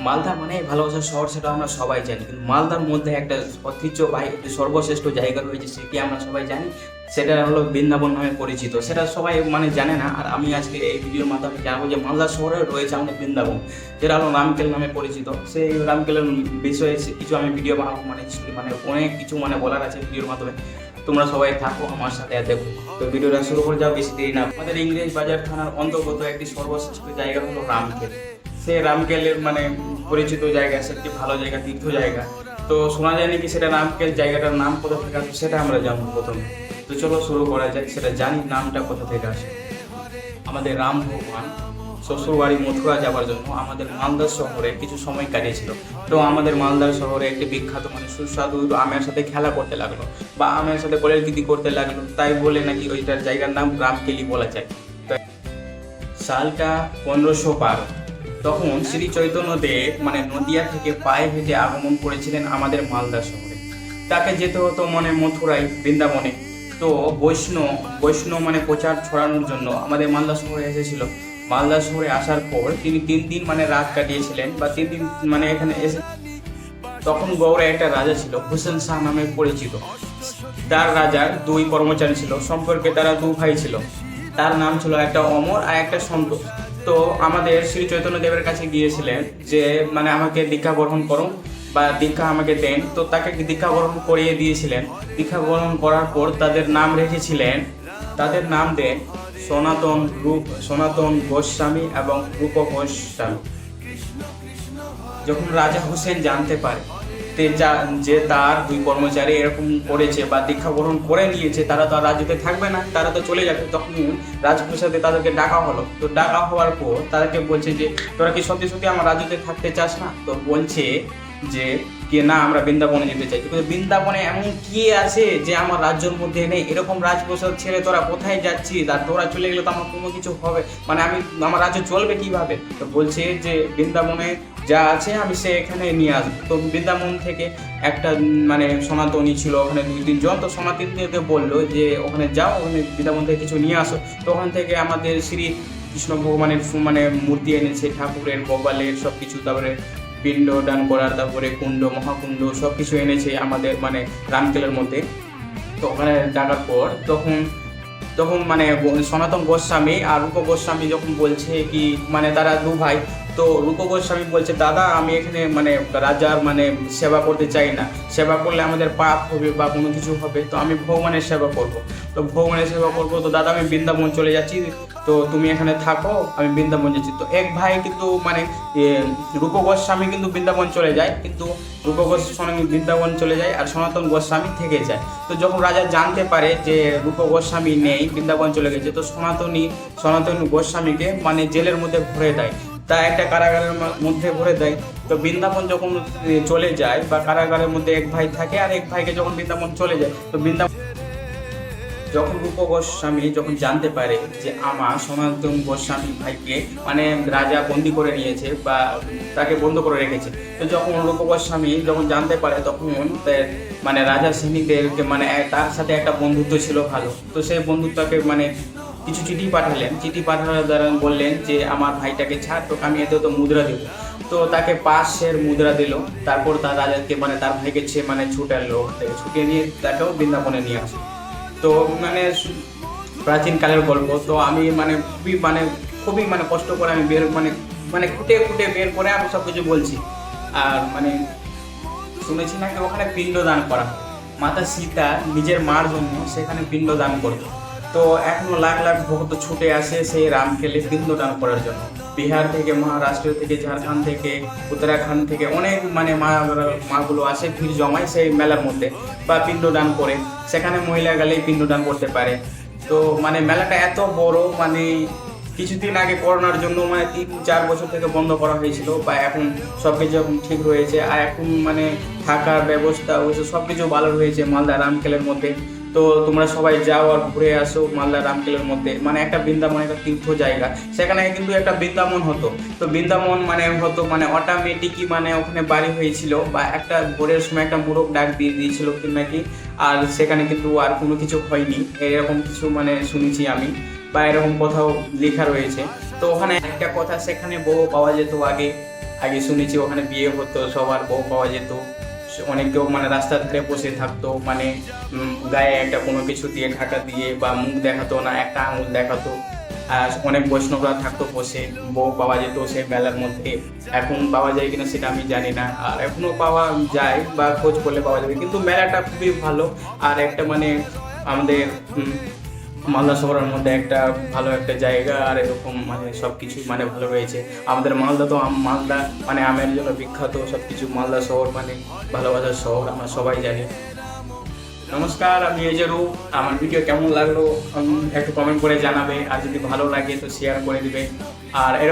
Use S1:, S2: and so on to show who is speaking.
S1: মালদা মানে ভালোবাসার শহর, সেটা আমরা সবাই জানি, কিন্তু মালদার মধ্যে একটা ঐতিহ্যবাহী একটি সর্বশ্রেষ্ঠ জায়গা রয়েছে, সেটি আমরা সবাই জানি। সেটা হলো বৃন্দাবন নামে পরিচিত। সেটা সবাই মানে জানে না, আর আমি আজকে এই ভিডিওর মাধ্যমে জানাবো যে মালদা শহরে রয়েছে আমাদের বৃন্দাবন, যেটা হলো রামকেল নামে পরিচিত। সেই রামকেলের বিষয়ে কিছু আমি ভিডিও বানাবো, মানে অনেক কিছু মানে বলার আছে ভিডিওর মাধ্যমে। তোমরা সবাই থাকো আমার সাথে আর দেখো। তো ভিডিওটা শুরু করে যাও, বেশি দেরি না। আমাদের ইংরেজ বাজার থানার অন্তর্গত একটি সর্বশ্রেষ্ঠ জায়গা হলো রামকেল। সে রামকেলের মানে পরিচিত জায়গা, সে একটি ভালো জায়গা, তীর্থ জায়গা। তো শোনা যায় নাকি সেটা রামকেল জায়গাটার নাম কোথা থেকে আসে সেটা আমরা জানবো প্রথমে। তো চলো শুরু করা যাক, সেটা জানি নামটা কোথা থেকে আসে। আমাদের রাম ভগবান শ্বশুরবাড়ি মথুরা যাওয়ার জন্য আমাদের মালদা শহরে কিছু সময় কাটিয়েছিল। তো আমাদের মালদা শহরে একটি বিখ্যাত মানে সুস্বাদু আমের সাথে খেলা করতে লাগলো, বা আমের সাথে কলেরকৃতি করতে লাগলো, তাই বলে নাকি ওইটার জায়গার নাম রামকেলি বলা যায়। সালটা 1512। তখন শ্রী চৈতন্যদেব মানে নদিয়া থেকে পায়ে হেঁটে আগমন করেছিলেন আমাদের মালদা শহরে। তাকে যেতে হতো মানে মথুরায়, বৃন্দাবনে। তো বৈষ্ণব মানে প্রচার ছড়ানোর জন্য আমাদের মালদা শহরে এসেছিল। মালদা শহরে আসার পর তিনি 3 দিন মানে রাত কাটিয়েছিলেন, বা 3 দিন মানে এখানে এসে। তখন গৌড়ে একটা রাজা ছিল, হুসেন শাহ নামে পরিচিত। তার রাজার 2 কর্মচারী ছিল, সম্পর্কে তারা 2 ভাই ছিল। তার নাম ছিল একটা অমর আর একটা সন্তোষ। তো আমাদের শ্রী চৈতন্য দেবের কাছে গিয়েছিলেন যে মানে আমাকে দীক্ষা গ্রহণ করুন বা দীক্ষা আমাকে দেন। তো তাকে দীক্ষা গ্রহণ করিয়ে দিয়েছিলেন। দীক্ষা গ্রহণ করার পর তাদের নাম রেখেছিলেন, তাদের নাম দেন সনাতন গোস্বামী এবং রূপ গোস্বামী। যখন রাজা হোসেন জানতে পারে যে তার 2 কর্মচারী এরকম করেছে বা দীক্ষা গ্রহণ করে নিয়েছে, তারা তো আর রাজ্যতে থাকবে না, তারা তো চলে যাবে। তখন রাজপ্রাসাদে তাদেরকে ডাকা হলো। তো ডাকা হওয়ার পর তাদেরকে বলছে যে তোরা কি সত্যি সত্যি আমার রাজ্যতে থাকতে চাস না? তো বলছে যে কে না, আমরা বৃন্দাবনে যেতে চাই। কিন্তু বৃন্দাবনে এমন কি আছে যে আমার রাজ্যের মধ্যে নেই? এরকম রাজপ্রাসাদ ছেড়ে তোরা কোথায় যাচ্ছিস? আর তোরা চলে গেলে তো আমার কোনো কিছু হবে, মানে আমার রাজ্য চলবে কিভাবে? তো বলছে যে বৃন্দাবনে যা আছে আমি সে এখানে নিয়ে আসবো। তো বৃন্দাবন থেকে একটা মানে সনাতনী ছিল ওখানে 2-3 জন। তো সনাতনীকে বললো যে ওখানে যাও, ওখানে বৃন্দাবন থেকে কিছু নিয়ে আসো। তো ওখান থেকে আমাদের শ্রী কৃষ্ণ ভগবানের মানে মূর্তি এনেছে, ঠাকুরের গোপালের সব কিছু, তারপরে পিণ্ড দান করার, তারপরে কুণ্ড মহাকুণ্ড সব কিছু এনেছে আমাদের মানে রামকেলের মধ্যে। তো ওখানে ডাকার পর তখন তখন মানে সনাতন গোস্বামী আর রূপ গোস্বামী যখন বলছে কি মানে তারা 2 ভাই। তো রূপ গোস্বামী বলছে দাদা আমি এখানে মানে রাজার মানে সেবা করতে চাই না, সেবা করলে আমাদের পাপ হবে বা কোনো কিছু হবে, তো আমি ভগবানের সেবা করব। তো ভগবানের সেবা করব, তো দাদা আমি বৃন্দাবন চলে যাচ্ছি, তো তুমি এখানে থাকো, আমি বৃন্দাবন যাচ্ছি। তো এক ভাই কিন্তু মানে রূপ গোস্বামী কিন্তু বৃন্দাবন চলে যায়, কিন্তু রূপ গোস্বামী বৃন্দাবন চলে যায় আর সনাতন গোস্বামী থেকে যায়। তো যখন রাজা জানতে পারে যে রূপ গোস্বামী নেই, বৃন্দাবন চলে গেছে, তো সনাতন গোস্বামীকে মানে জেলের মধ্যে ভরে দেয়, তা একটা কারাগারের মধ্যে ভরে দেয়। তো বৃন্দাবন যখন চলে যায় বা কারাগারের মধ্যে এক ভাই থাকে, আর এক ভাইকে যখন বৃন্দাবন চলে যায়, তো বৃন্দাবন যখন রূপ গোস্বামী যখন জানতে পারে যে আমার সনাতন গোস্বামী ভাইকে মানে রাজা বন্দি করে নিয়েছে বা তাকে বন্ধ করে রেখেছে, তো যখন রূপ গোস্বামী যখন জানতে পারে, তখন মানে রাজা সৈনিকদেরকে মানে তার সাথে একটা বন্ধুত্ব ছিল ভালো। তো সেই বন্ধুত্বকে মানে কিছু চিঠি পাঠালেন। চিঠি পাঠানোর দ্বারা বললেন যে আমার ভাইটাকে ছাড়, তোকে আমি এত মুদ্রা দেবো। তো তাকে 5 মুদ্রা দিল। তারপর তার রাজাকে মানে তার ভাইকে মানে ছুটালো, ছুটিয়ে নিয়ে তাকেও বৃন্দাবনে নিয়ে আসে। তো মানে প্রাচীন কালের গল্প। তো আমি মানে খুবই মানে কষ্ট করে আমি বের মানে মানে খুঁটে খুঁটে বের করে আমি সব কিছু বলছি। আর মানে শুনেছি নাকি ওখানে পিণ্ড দান করা হয়। মাতা সীতা নিজের মার জন্য সেখানে পিণ্ড দান করত। তো এখনো লাখ লাখ ভক্ত ছুটে আসে সেই রামকেলে পিণ্ড দান করার জন্য। বিহার থেকে, মহারাষ্ট্র থেকে, ঝাড়খণ্ড থেকে, উত্তরাখণ্ড থেকে অনেক মানে মাগুলো আসে, ভিড় জমায় সেই মেলার মধ্যে বা পিণ্ড দান করে। সেখানে মহিলা গেলেই পিণ্ড দান করতে পারে। তো মানে মেলাটা এত বড়, মানে কিছুদিন আগে করোনার জন্য মানে 3-4 বছর থেকে বন্ধ করা হয়েছিল, বা এখন সব কিছু এখন ঠিক রয়েছে। আর এখন মানে থাকার ব্যবস্থা ওইসব সব কিছু ভালো রয়েছে মালদা রামকেলের মধ্যে। তো তোমরা সবাই যাও আর ঘুরে আসো মালদা রামকেলের মধ্যে। মানে একটা বৃন্দাবন, একটা তীর্থ জায়গা। সেখানে কিন্তু একটা বৃন্দাবন হতো। তো বৃন্দাবন মানে হতো মানে অটোমেটিকই মানে ওখানে বাড়ি হয়েছিল, বা একটা ভোরের সময় একটা মোরগ ডাক দিয়ে দিয়েছিল কি নাকি। আর সেখানে কিন্তু আর কোনো কিছু হয়নি, এরকম কিছু মানে শুনেছি আমি, বা এরকম কোথাও লেখা রয়েছে। তো ওখানে একটা কথা, সেখানে বউ পাওয়া যেত আগে, আগে শুনেছি ওখানে বিয়ে হতো, সবার বউ পাওয়া যেত। অনেকেও মানে রাস্তার ধারে বসে থাকতো, মানে গায়ে একটা কোনো কিছু দিয়ে ঢাকা দিয়ে, বা মুখ দেখাতো না, একটা আঙুল দেখাতো। আর অনেক বৈষ্ণবরা থাকতো বসে, বউ পাওয়া যেত সেই মেলার মধ্যে। এখন পাওয়া যায় কিনা সেটা আমি জানি না, আর এখনো পাওয়া যায় বা খোঁজ করলে পাওয়া যাবে। কিন্তু মেলাটা খুবই ভালো। আর একটা মানে আমাদের মালদা শহরের মধ্যে একটা ভালো একটা জায়গা, আর এরকম মানে সব কিছু মানে ভালো রয়েছে। আমাদের মালদা তো মালদা মানে আমের জন্য বিখ্যাত, সব কিছু মালদা শহর মানে ভালোবাসার শহর, আমরা সবাই জানি। নমস্কার, আমি এজেরু। আমার ভিডিও কেমন লাগলো একটু কমেন্ট করে জানাবে, আর যদি ভালো লাগে তো শেয়ার করে দিবে। আর এরকম